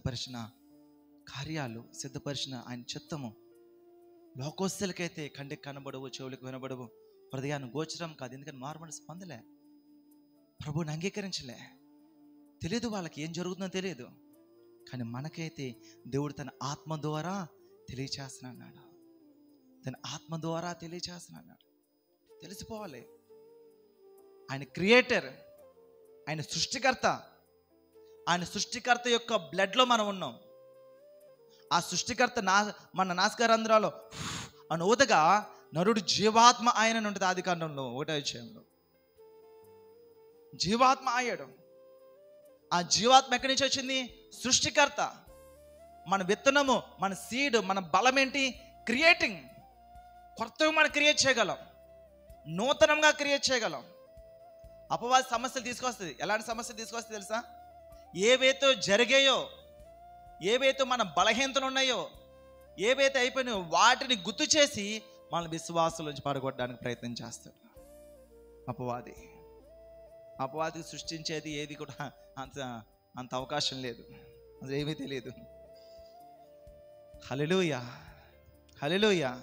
సిద్ధపరిచిన కార్యాలు, సిద్ధపరిచిన ఆయన చిత్తము లోకోస్తులకైతే కంటికి కనబడవు, చెవులకు వినబడవు, హృదయాన్ని గోచరం కాదు. ఎందుకని మారుమనసు పొందలే, ప్రభువుని అంగీకరించలే, తెలియదు, వాళ్ళకి ఏం జరుగుతుందో తెలియదు. కానీ మనకైతే దేవుడు తన ఆత్మ ద్వారా తెలియచేస్తున్నాడు, తన ఆత్మ ద్వారా తెలియచేస్తున్నాడు. తెలిసిపోవాలి. ఆయన క్రియేటర్, ఆయన సృష్టికర్త. ఆయన సృష్టికర్త యొక్క బ్లడ్లో మనం ఉన్నాం. ఆ సృష్టికర్త మన నాసికారంధ్రాలో అని ఊదగా నరుడు జీవాత్మ ఆయన ఉంటుంది. ఆదికాండంలో 1వ అధ్యాయంలో జీవాత్మ అయ్యాడు. ఆ జీవాత్మ ఎక్కడి నుంచి వచ్చింది? సృష్టికర్త. మన విత్తనము, మన సీడ్, మన బలం ఏంటి? క్రియేటింగ్. కొత్తగా మనం క్రియేట్ చేయగలం, నూతనంగా క్రియేట్ చేయగలం. అపవాది సమస్యలు తీసుకొస్తుంది. ఎలాంటి సమస్యలు తీసుకొస్తుంది తెలుసా? ఏవైతే జరిగాయో, ఏవైతే మన బలహీనతలు ఉన్నాయో, ఏవైతే అయిపోయినాయో వాటిని గుర్తు చేసి మన విశ్వాసం నుంచి పడగొట్టడానికి ప్రయత్నం చేస్తాడు అపవాది. అపవాదికి సృష్టించేది ఏది కూడా అంత అవకాశం లేదు, అది ఏమీ తెలియదు. హల్లెలూయా, హల్లెలూయా.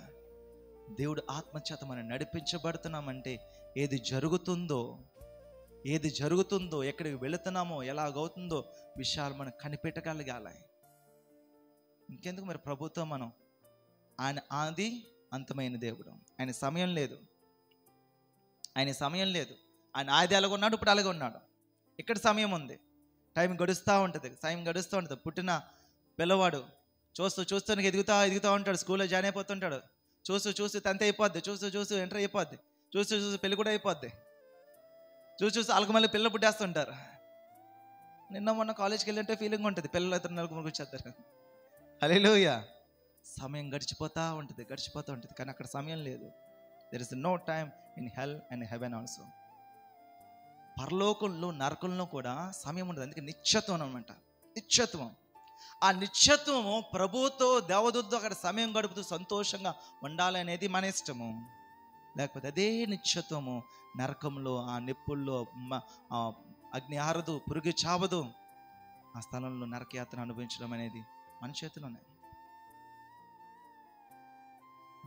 దేవుడు ఆత్మచేత మనం నడిపించబడుతున్నామంటే ఏది జరుగుతుందో, ఎక్కడికి వెళుతున్నామో, ఎలాగవుతుందో విషయాలు మనం కనిపెట్టగలగాలి. ఇంకెందుకు మరి ప్రభుత్వం? మనం ఆయన ఆది అంతమైన దేవుడు. ఆయన సమయం లేదు. ఆయన ఆది అలాగ ఉన్నాడు, ఇప్పుడు అలాగే ఉన్నాడు. ఇక్కడ సమయం ఉంది, టైం గడుస్తూ ఉంటుంది. పుట్టిన పిల్లవాడు చూస్తూ ఎదుగుతూ ఉంటాడు. స్కూల్లో జాయిన్ అయిపోతుంటాడు. చూస్తూ 10th అయిపోద్ది, చూస్తూ ఎంటర్ అయిపోద్ది, చూస్తూ పెళ్ళి కూడా అయిపోద్ది, చూసి వాళ్ళకి మళ్ళీ పిల్లలు పుట్టేస్తుంటారు. నిన్న మొన్న కాలేజ్కి వెళ్ళింటే ఫీలింగ్ ఉంటుంది, పిల్లలు అయితే 4 వచ్చేస్తారు. హల్లెలూయా. సమయం గడిచిపోతూ ఉంటుంది, కానీ అక్కడ సమయం లేదు. There is no time in hell and heaven also. పరలోకంలో, నరకంలో కూడా సమయం ఉండదు. అందుకే నిత్యత్వం అనమాట, నిత్యత్వం. ఆ నిత్యత్వము ప్రభువుతో, దేవదూతతో అక్కడ సమయం గడుపుతూ సంతోషంగా ఉండాలనేది మన ఇష్టము. లేకపోతే అదే నిత్యత్వము నరకంలో, ఆ నిప్పుల్లో అగ్ని ఆరదు, పురుగు చావదు. ఆ స్థలంలో నరకయాత్ర అనుభవించడం అనేది మన చేతిలోనే.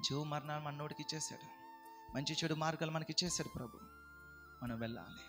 జీవ మరణాలు మనోడికి ఇచ్చేసాడు, మంచి చెడు మార్గాలు మనకి ఇచ్చేసాడు ప్రభు. మనం వెళ్ళాలి.